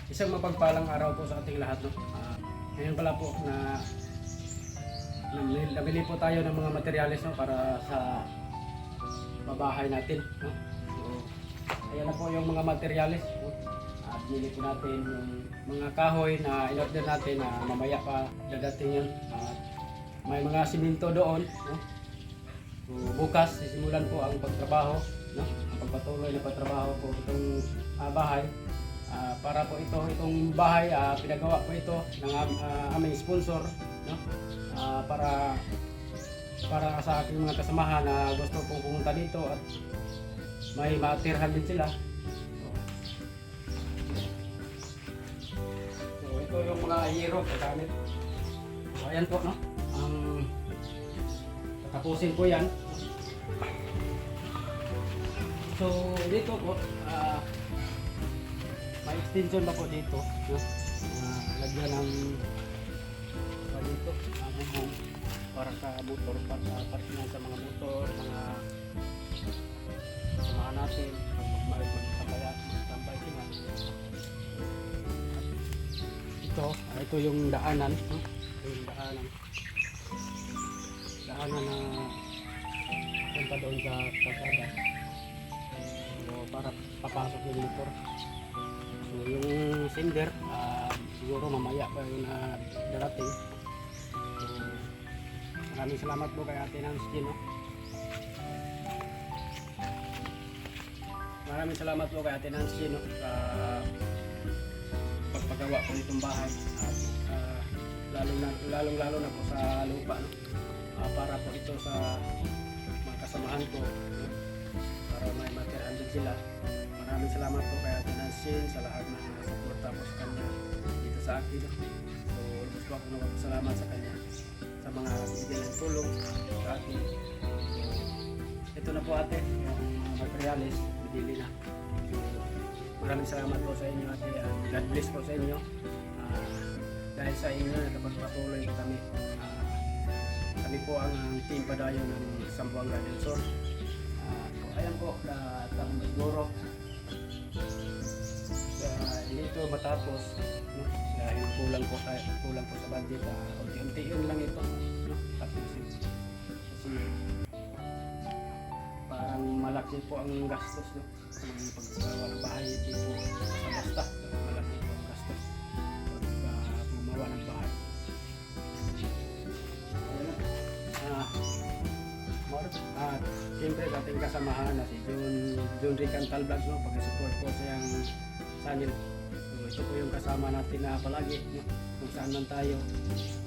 Isang mapagpalang araw po sa ating lahat. No? Ngayon pala po na nabili po tayo ng mga materyales, no, para sa mabahay natin. No? So, ayan na po yung mga materyales. No? At bili po natin yung mga kahoy na in-order natin na mamaya pa dadating yun. At may mga simento doon. No? So, bukas sisimulan po ang pagtrabaho. No? Ang pagpatuloy na pagtrabaho po itong bahay. Para po itong bahay, pinagawa po ito ng aming sponsor, no? Para sa aking mga kasamahan na gusto pong pumunta dito at may matirhan din sila. So ito yung mga hero gamit. So ayan po, no? Tatapusin ko yan. So dito po, may extension pa po dito, no? Lagyan ng dito, bubong para sa motor, para sa mga motor, mga samahan natin magtambay sila. Ito yung daanan, no? Ito yung daanan na punta doon sa kalsada, so, para papasok yung motor. So yung sender, siguro mamaya pa yung darating. So maraming salamat po kay Ate Nancy, no? Maraming salamat po kay Ate Nancy, no? Sa pagpagawa po nitong bahay. At lalong-lalo na po sa lupa, no? Para po ito sa mga kasamahan ko, no? Para may matirahan din sila. Maraming salamat po kay Ate Nancy sa lahat ng suporta po sa kanya dito sa akin. So, gusto ako magpasalamat sa kanya sa mga bigyan ng tulong sa akin. So, ito na po ate, yung mga materialis, bidili na. So, maraming salamat po sa inyo ate. God bless po sa inyo. Dahil sa inyo, nakapagpatuloy kami. Kami po ang team padayo ng Zamboanga del Sur. So, ayan po, siguro dito matapos, no? Dahil kulang po sa budget, unti-unti yun lang ito, no? Tapos kasi parang malaki po ang gastos, no? Ang paggawa ng bahay dito sa basta, malaki po ang gastos pag gumawa ng bahay. At siyempre sa ating kasamahan na si John Ricantal Vlogs, no? Pag-support po sa yung channel. So, ito po yung kasama natin na palagi, no? Kung saan man tayo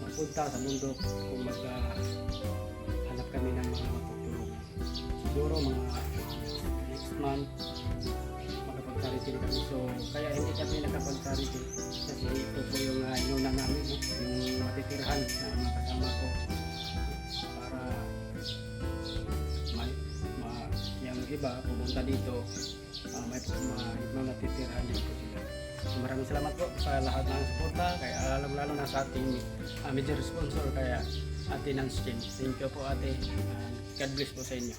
mapunta sa mundo, kung maghanap kami ng mga matutulungan. Siguro mga next month makapag-charity kami. So kaya hindi kami nakapag-charity kasi ito po yung inuna namin, no? Yung matitirhan na mga kasama ko para yung iba pumunta dito, may matitirhan dito sila. So, maraming salamat po sa lahat ng suporta, kaya lalo na sa ating major sponsor kaya Ate Nancy. Thank you po ate. God bless po sa inyo.